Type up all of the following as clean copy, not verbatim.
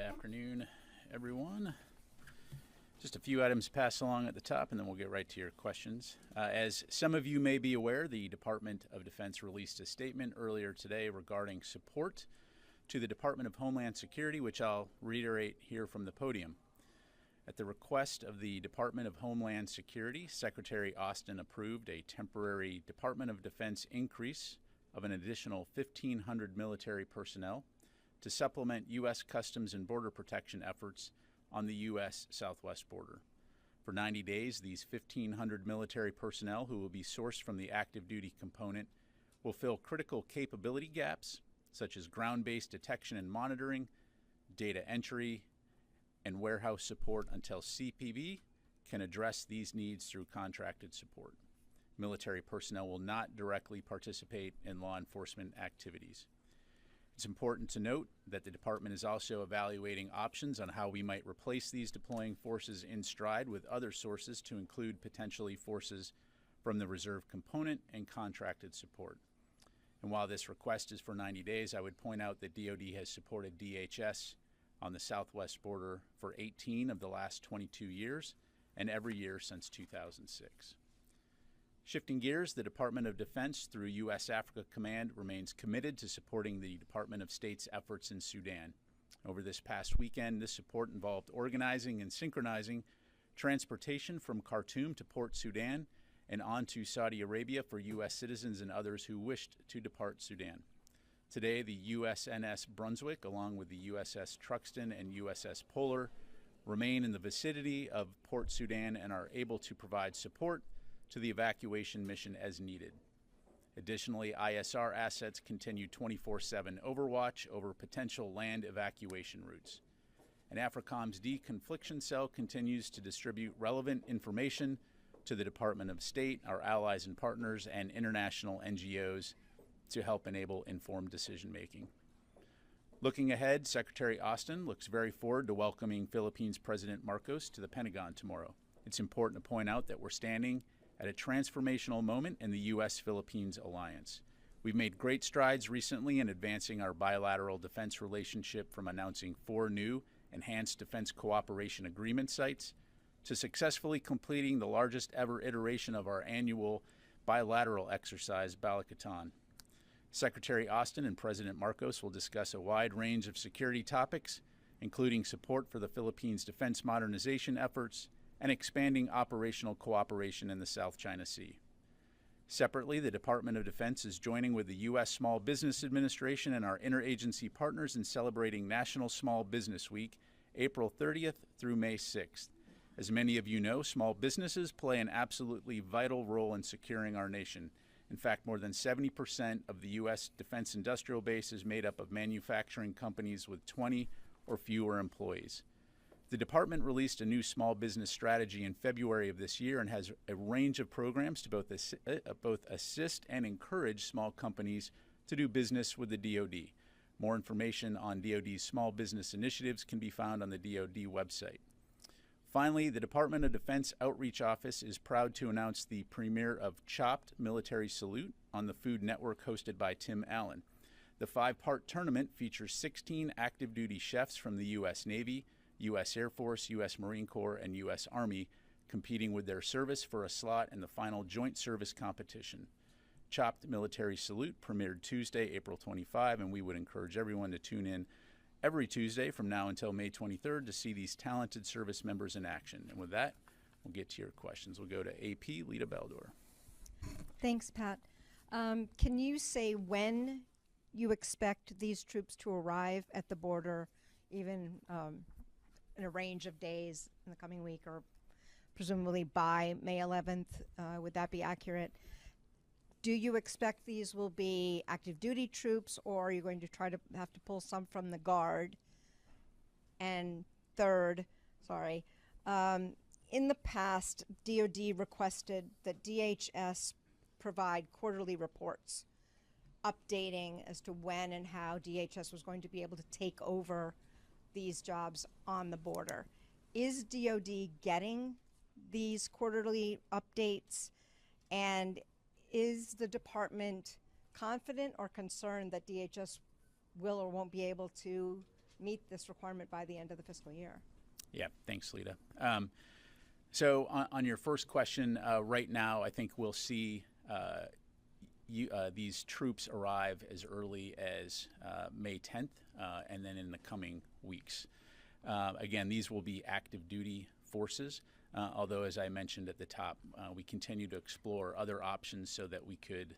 afternoon, everyone. Just a few items to pass along at the top, and then we'll get right to your questions. As some of you may be aware, the Department of Defense released a statement earlier today regarding support to the Department of Homeland Security, which I'll reiterate here from the podium. At the request of the Department of Homeland Security, Secretary Austin approved a temporary Department of Defense increase of an additional 1,500 military personnel to supplement U.S. Customs and Border Protection efforts on the U.S. southwest border. For 90 days, these 1,500 military personnel who will be sourced from the active duty component will fill critical capability gaps such as ground-based detection and monitoring, data entry, and warehouse support until CPB can address these needs through contracted support. Military personnel will not directly participate in law enforcement activities. It's important to note that the department is also evaluating options on how we might replace these deploying forces in stride with other sources to include potentially forces from the reserve component and contracted support. And while this request is for 90 days, I would point out that DoD has supported DHS on the southwest border for 18 of the last 22 years and every year since 2006. Shifting gears, the Department of Defense through U.S. Africa Command remains committed to supporting the Department of State's efforts in Sudan. Over this past weekend, this support involved organizing and synchronizing transportation from Khartoum to Port Sudan and on to Saudi Arabia for U.S. citizens and others who wished to depart Sudan. Today, the USNS Brunswick, along with the USS Truxtun and USS Polar, remain in the vicinity of Port Sudan and are able to provide support to the evacuation mission as needed. Additionally, ISR assets continue 24/7 overwatch over potential land evacuation routes. And AFRICOM's deconfliction cell continues to distribute relevant information to the Department of State, our allies and partners, and international NGOs to help enable informed decision-making. Looking ahead, Secretary Austin looks very forward to welcoming Philippines President Marcos to the Pentagon tomorrow. It's important to point out that we're standing at a transformational moment in the U.S.-Philippines alliance. We've made great strides recently in advancing our bilateral defense relationship from announcing 4 new enhanced defense cooperation agreement sites to successfully completing the largest ever iteration of our annual bilateral exercise, Balikatan. Secretary Austin and President Marcos will discuss a wide range of security topics, including support for the Philippines' defense modernization efforts and expanding operational cooperation in the South China Sea. Separately, the Department of Defense is joining with the U.S. Small Business Administration and our interagency partners in celebrating National Small Business Week, April 30th through May 6th. As many of you know, small businesses play an absolutely vital role in securing our nation. In fact, more than 70% of the U.S. defense industrial base is made up of manufacturing companies with 20 or fewer employees. The department released a new small business strategy in February of this year and has a range of programs to both assist and encourage small companies to do business with the DoD. More information on DoD's small business initiatives can be found on the DoD website. Finally, the Department of Defense Outreach Office is proud to announce the premiere of Chopped Military Salute on the Food Network hosted by Tim Allen. The 5-part tournament features 16 active duty chefs from the U.S. Navy, U.S. Air Force, U.S. Marine Corps, and U.S. Army competing with their service for a slot in the final joint service competition. Chopped Military Salute premiered Tuesday, April 25, and we would encourage everyone to tune in every Tuesday from now until May 23rd to see these talented service members in action. And with that, we'll get to your questions. We'll go to AP Lita Baldor. Thanks, Pat. Can you say when you expect these troops to arrive at the border, even in a range of days in the coming week, or presumably by May 11th? Would that be accurate? Do you expect these will be active duty troops, or are you going to have to pull some from the Guard? And third, in the past, DoD requested that DHS provide quarterly reports updating as to when and how DHS was going to be able to take over these jobs on the border. Is DoD getting these quarterly updates, and is the department confident or concerned that DHS will or won't be able to meet this requirement by the end of the fiscal year? Yeah, thanks, Lita. So on your first question, right now I think we'll see these troops arrive as early as May 10th, and then in the coming weeks. Again, these will be active duty forces, although as I mentioned at the top, we continue to explore other options so that we could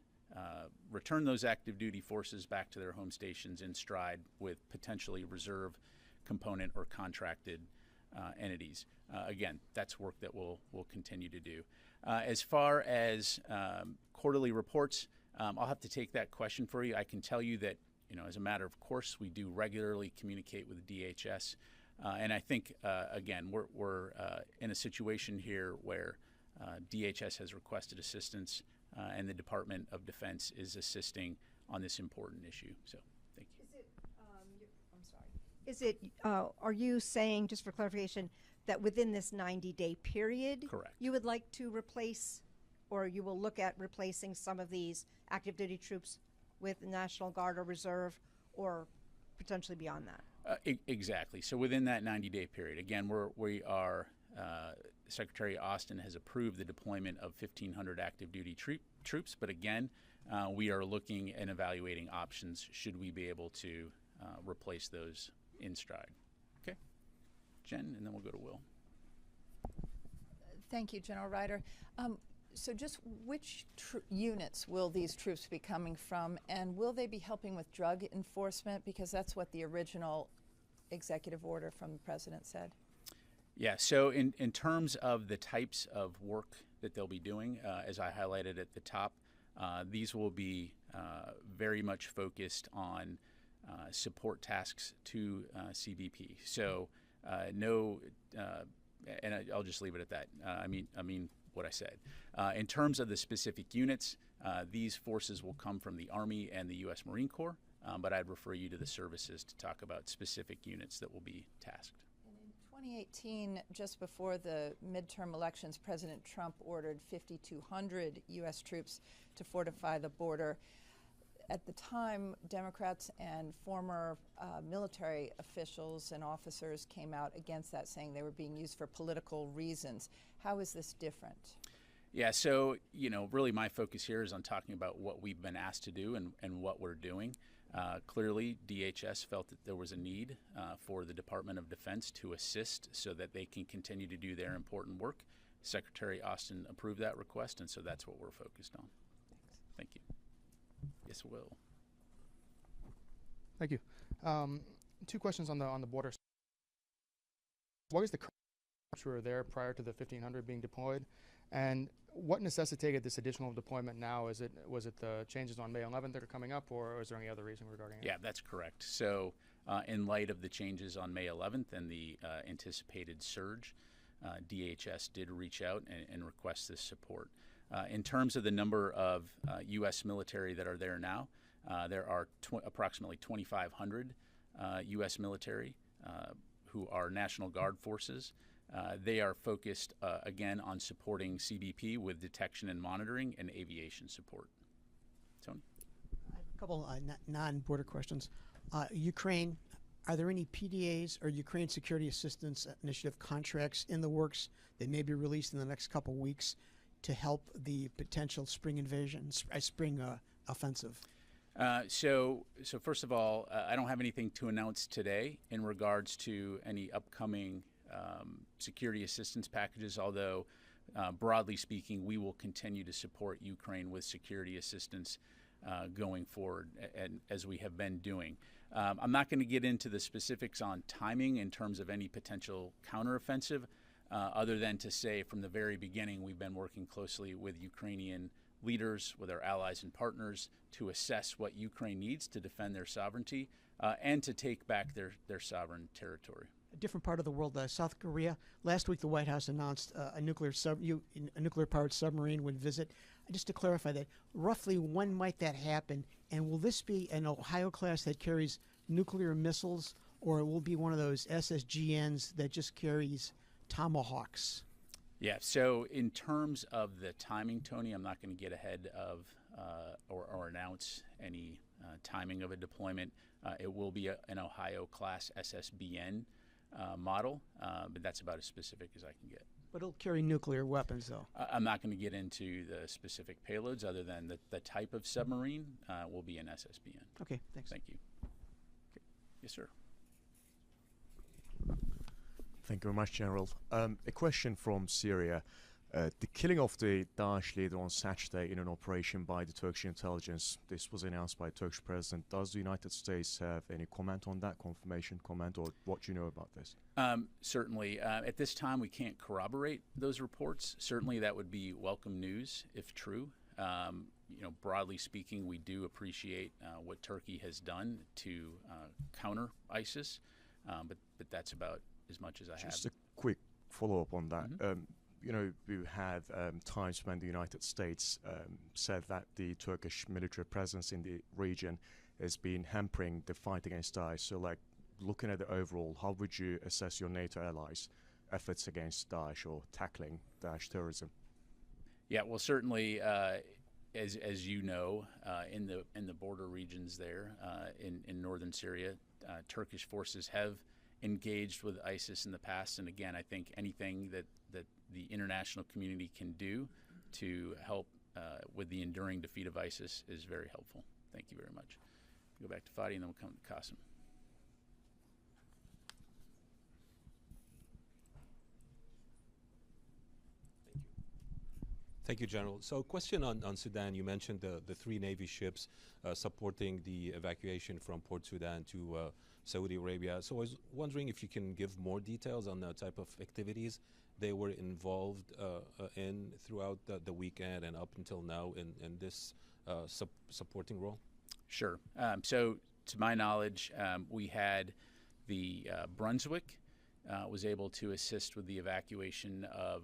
return those active duty forces back to their home stations in stride with potentially reserve component or contracted entities. Again, that's work that we'll continue to do. As far as quarterly reports, I'll have to take that question for you. I can tell you that, as a matter of course, we do regularly communicate with DHS. And I think, again, we're in a situation here where DHS has requested assistance and the Department of Defense is assisting on this important issue. So thank you. Is it, are you saying, just for clarification, that within this 90-day period, Correct. You would like to replace, or you will look at replacing some of these active duty troops with National Guard or Reserve, or potentially beyond that? Exactly. So within that 90-day period, again, we are Secretary Austin has approved the deployment of 1,500 active duty troops, but again, we are looking and evaluating options should we be able to replace those in stride. Okay, Jen, and then we'll go to Will. Thank you, General Ryder. So just which units will these troops be coming from, and will they be helping with drug enforcement? Because that's what the original executive order from the president said. Yeah, so in terms of the types of work that they'll be doing, as I highlighted at the top, these will be very much focused on support tasks to CBP. So no, and I'll just leave it at that. I mean what I said. In terms of the specific units, these forces will come from the Army and the U.S. Marine Corps, but I'd refer you to the services to talk about specific units that will be tasked. And in 2018, just before the midterm elections, President Trump ordered 5,200 U.S. troops to fortify the border. At the time, Democrats and former military officials and officers came out against that, saying they were being used for political reasons. How is this different? Yeah, so, really my focus here is on talking about what we've been asked to do and what we're doing. Clearly, DHS felt that there was a need for the Department of Defense to assist so that they can continue to do their important work. Secretary Austin approved that request, and so that's what we're focused on. Thanks. Thank you. Yes, Will. Thank you. Two questions on the border. What is the current who were there prior to the 1,500 being deployed, and what necessitated this additional deployment now? Was it the changes on May 11th that are coming up, or is there any other reason regarding it? Yeah, that's correct. So, in light of the changes on May 11th and the anticipated surge, DHS did reach out and request this support. In terms of the number of U.S. military that are there now, there are approximately 2,500 U.S. military who are National Guard forces. They are focused, again, on supporting CBP with detection and monitoring and aviation support. Tony? I have a couple non-border questions. Ukraine, are there any PDAs or Ukraine Security Assistance Initiative contracts in the works that may be released in the next couple weeks to help the potential spring invasion, spring offensive? So first of all, I don't have anything to announce today in regards to any upcoming security assistance packages, although broadly speaking, we will continue to support Ukraine with security assistance going forward, and as we have been doing. I'm not going to get into the specifics on timing in terms of any potential counteroffensive, other than to say from the very beginning we've been working closely with Ukrainian leaders, with our allies and partners, to assess what Ukraine needs to defend their sovereignty and to take back their sovereign territory. A different part of the world, South Korea. Last week, the White House announced a nuclear-powered submarine would visit. Just to clarify that, roughly when might that happen? And will this be an Ohio class that carries nuclear missiles, or it will be one of those SSGNs that just carries Tomahawks? Yeah, so in terms of the timing, Tony, I'm not going to get ahead of or announce any timing of a deployment. It will be an Ohio-class SSBN model, but that's about as specific as I can get. But it'll carry nuclear weapons, though. I'm not going to get into the specific payloads other than the type of submarine will be an SSBN. Okay, thanks. Thank you. Okay. Yes, sir. Thank you very much, General. A question from Syria. The killing of the Daesh leader on Saturday in an operation by the Turkish intelligence, this was announced by the Turkish president. Does the United States have any comment on that, confirmation comment, or what do you know about this? Certainly. At this time, we can't corroborate those reports. Certainly, that would be welcome news if true. Broadly speaking, we do appreciate what Turkey has done to counter ISIS, but that's about as much as I have. Just a quick follow-up on that. We had times when the United States said that the Turkish military presence in the region has been hampering the fight against Daesh. So, looking at the overall, how would you assess your NATO allies' efforts against Daesh or tackling Daesh terrorism? Yeah, well, certainly, as you know, in the border regions there in northern Syria, Turkish forces have engaged with ISIS in the past, and again, I think anything that the international community can do to help with the enduring defeat of ISIS is very helpful. Thank you very much. Go back to Fadi, and then we'll come to Qasim. Thank you, General. So, question on Sudan. You mentioned the 3 Navy ships supporting the evacuation from Port Sudan to Saudi Arabia. So, I was wondering if you can give more details on the type of activities they were involved in throughout the weekend and up until now in this supporting role? Sure. So, to my knowledge, we had the Brunswick was able to assist with the evacuation of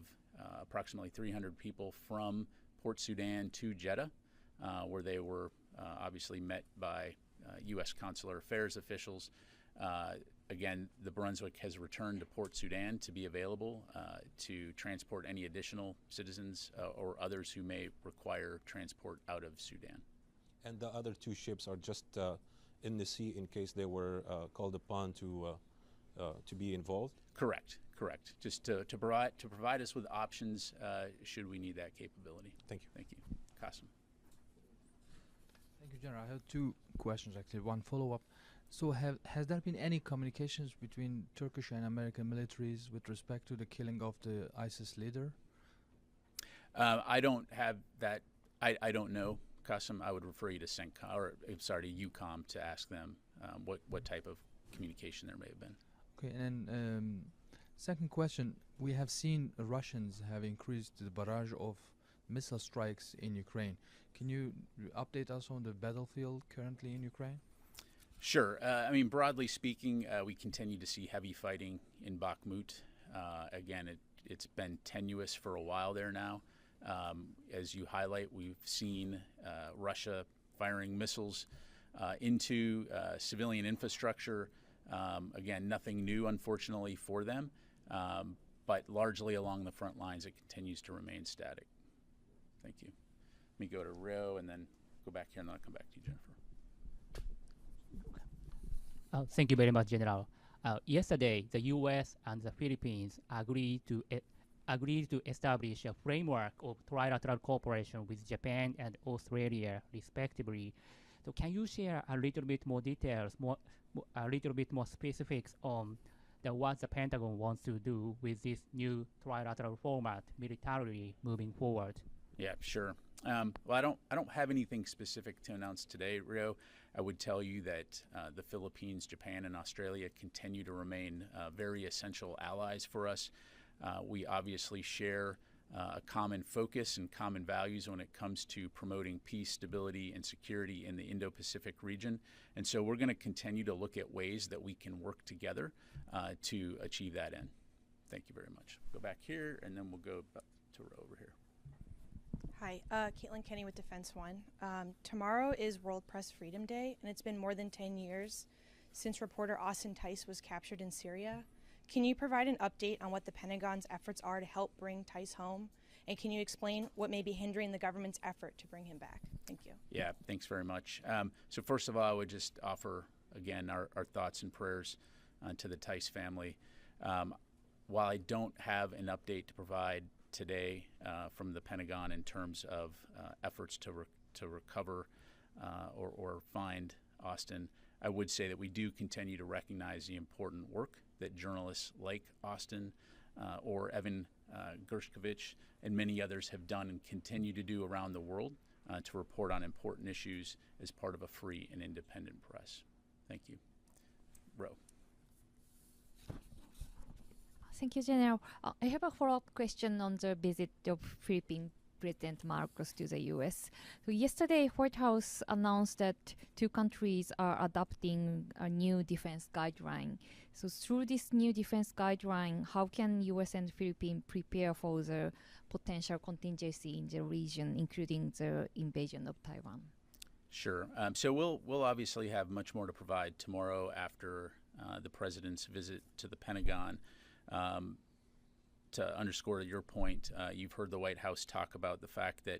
approximately 300 people from Port Sudan to Jeddah, where they were obviously met by U.S. consular affairs officials. Again, the Brunswick has returned to Port Sudan to be available to transport any additional citizens or others who may require transport out of Sudan. And the other 2 ships are just in the sea in case they were called upon to be involved? Correct. Just to provide us with options should we need that capability. Thank you. Thank you. Qasim. Thank you, General. I have 2 questions, actually. One follow-up. So has there been any communications between Turkish and American militaries with respect to the killing of the ISIS leader? I don't have that. I don't know, Qasim. I would refer you to EUCOM to ask them what type of communication there may have been. Okay, and second question, we have seen Russians have increased the barrage of missile strikes in Ukraine. Can you update us on the battlefield currently in Ukraine? Sure. Broadly speaking, we continue to see heavy fighting in Bakhmut. Again, it's been tenuous for a while there now. As you highlight, we've seen Russia firing missiles into civilian infrastructure. Again, nothing new, unfortunately, for them, but largely along the front lines, it continues to remain static. Thank you. Let me go to Rio and then go back here, and then I'll come back to you, Jennifer. Thank you very much, General. Yesterday, the U.S. and the Philippines agreed to establish a framework of trilateral cooperation with Japan and Australia, respectively. So, can you share a little bit more details, a little bit more specifics on what the Pentagon wants to do with this new trilateral format militarily moving forward? Yeah, sure. Well, I don't have anything specific to announce today, Rio. I would tell you that the Philippines, Japan, and Australia continue to remain very essential allies for us. We obviously share a common focus and common values when it comes to promoting peace, stability, and security in the Indo-Pacific region. And so we're going to continue to look at ways that we can work together to achieve that end. Thank you very much. Go back here, and then we'll go to Ro over here. Hi, Caitlin Kenny with Defense One. Tomorrow is World Press Freedom Day, and it's been more than 10 years since reporter Austin Tice was captured in Syria. Can you provide an update on what the Pentagon's efforts are to help bring Tice home And can you explain what may be hindering the government's effort to bring him back? Thank you. Yeah, thanks very much. So first of all, I would just offer, again, our thoughts and prayers to the Tice family. While I don't have an update to provide today from the Pentagon in terms of efforts to recover or find Austin, I would say that we do continue to recognize the important work that journalists like Austin or Evan Gershkovich and many others have done and continue to do around the world to report on important issues as part of a free and independent press. Thank you. Ro. Thank you, General. I have a follow-up question on the visit of Philippine President Marcos to the U.S. So yesterday, White House announced that two countries are adopting a new defense guideline. So through this new defense guideline, how can U.S. and Philippines prepare for the potential contingency in the region, including the invasion of Taiwan? Sure. So we'll obviously have much more to provide tomorrow after the president's visit to the Pentagon. To underscore your point, you've heard the White House talk about the fact that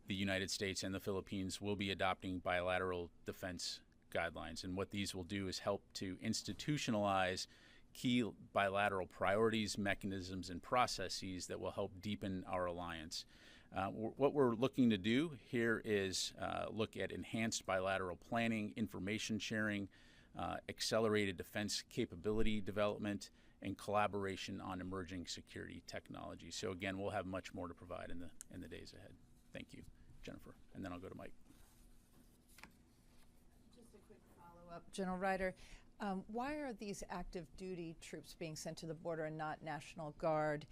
the United States and the Philippines will be adopting bilateral defense guidelines. And what these will do is help to institutionalize key bilateral priorities, mechanisms, and processes that will help deepen our alliance. What we're looking to do here is look at enhanced bilateral planning, information sharing, accelerated defense capability development, and collaboration on emerging security technology. So again, we'll have much more to provide in the days ahead. Thank you, Jennifer. And then I'll go to Mike. Just a quick follow-up, General Ryder. Why are these active duty troops being sent to the border and not National Guard?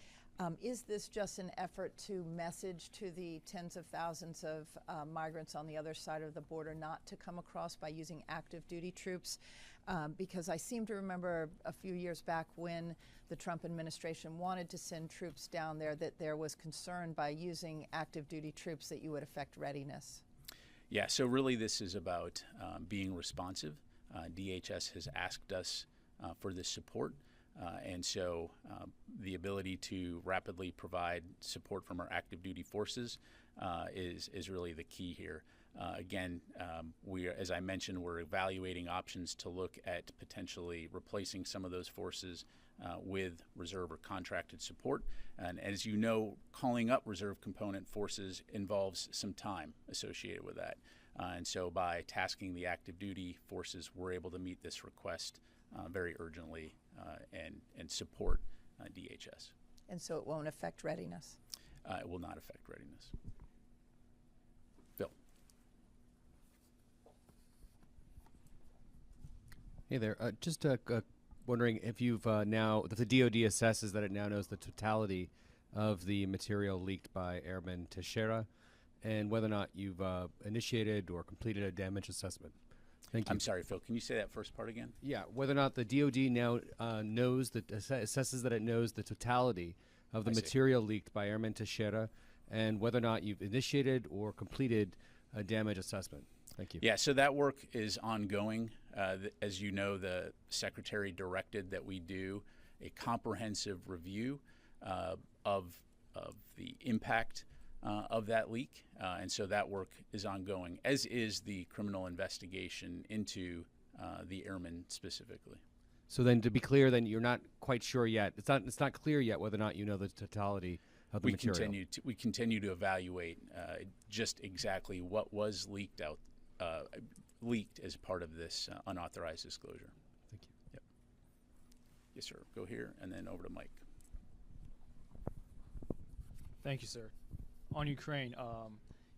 Is this just an effort to message to the tens of thousands of migrants on the other side of the border not to come across by using active duty troops? Because I seem to remember a few years back when the Trump administration wanted to send troops down there that there was concern by using active duty troops that you would affect readiness. Yeah, so really this is about being responsive. DHS has asked us for this support. And so the ability to rapidly provide support from our active duty forces is really the key here. Again, as I mentioned, we're evaluating options to look at potentially replacing some of those forces with reserve or contracted support. And as you know, calling up reserve component forces involves some time associated with that. And so by tasking the active duty forces, we're able to meet this request very urgently and support DHS. And so it won't affect readiness? It will not affect readiness. Phil. Hey there. Just wondering if you've if the DoD assesses that it now knows the totality of the material leaked by Airman Teixeira, and whether or not you've initiated or completed a damage assessment. Thank you. I'm sorry, Phil. Can you say that first part again? Yeah, whether or not the DoD now assesses that it knows the totality of the material leaked by Airman Teixeira, and whether or not you've initiated or completed a damage assessment. Thank you. Yeah, so that work is ongoing. As you know, the Secretary directed that we do a comprehensive review of the impact of that leak, and so that work is ongoing, as is the criminal investigation into the airmen specifically. So then, to be clear, then you're not quite sure yet. It's not clear yet whether or not you know the totality of the material. We continue to evaluate just exactly what was leaked as part of this unauthorized disclosure. Thank you. Yep. Yes, sir. Go here and then over to Mike. Thank you, sir. On Ukraine,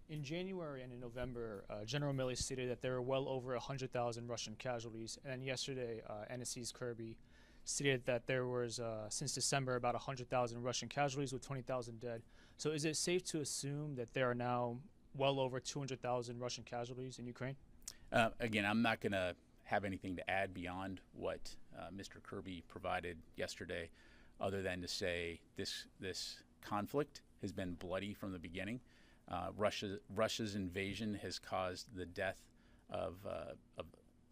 in January and in November, General Milley stated that there were well over 100,000 Russian casualties, and yesterday, NSC's Kirby stated that there was, since December, about 100,000 Russian casualties with 20,000 dead. So is it safe to assume that there are now well over 200,000 Russian casualties in Ukraine? Again, I'm not going to have anything to add beyond what Mr. Kirby provided yesterday, other than to say this conflict has been bloody from the beginning. Russia's invasion has caused the death of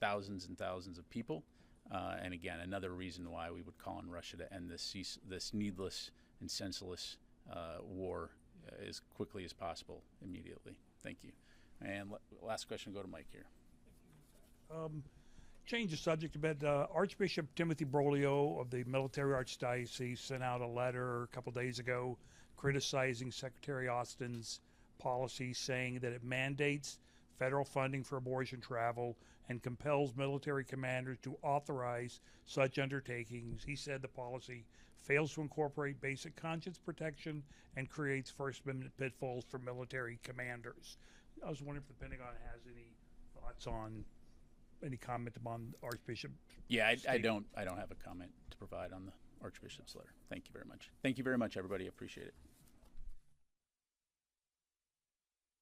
thousands and thousands of people, and again, another reason why we would call on Russia to end this needless and senseless war as quickly as possible, immediately. Thank you. And last question, go to Mike here. Change the subject a bit. Archbishop Timothy Broglio of the Military Archdiocese sent out a letter a couple days ago criticizing Secretary Austin's policy, saying that it mandates federal funding for abortion travel and compels military commanders to authorize such undertakings. He said the policy fails to incorporate basic conscience protection and creates First Amendment pitfalls for military commanders. I was wondering if the Pentagon has any thoughts on, any comment upon Archbishop? Yeah, I don't have a comment to provide on the Archbishop's letter. Thank you very much. Thank you very much, everybody. Appreciate it.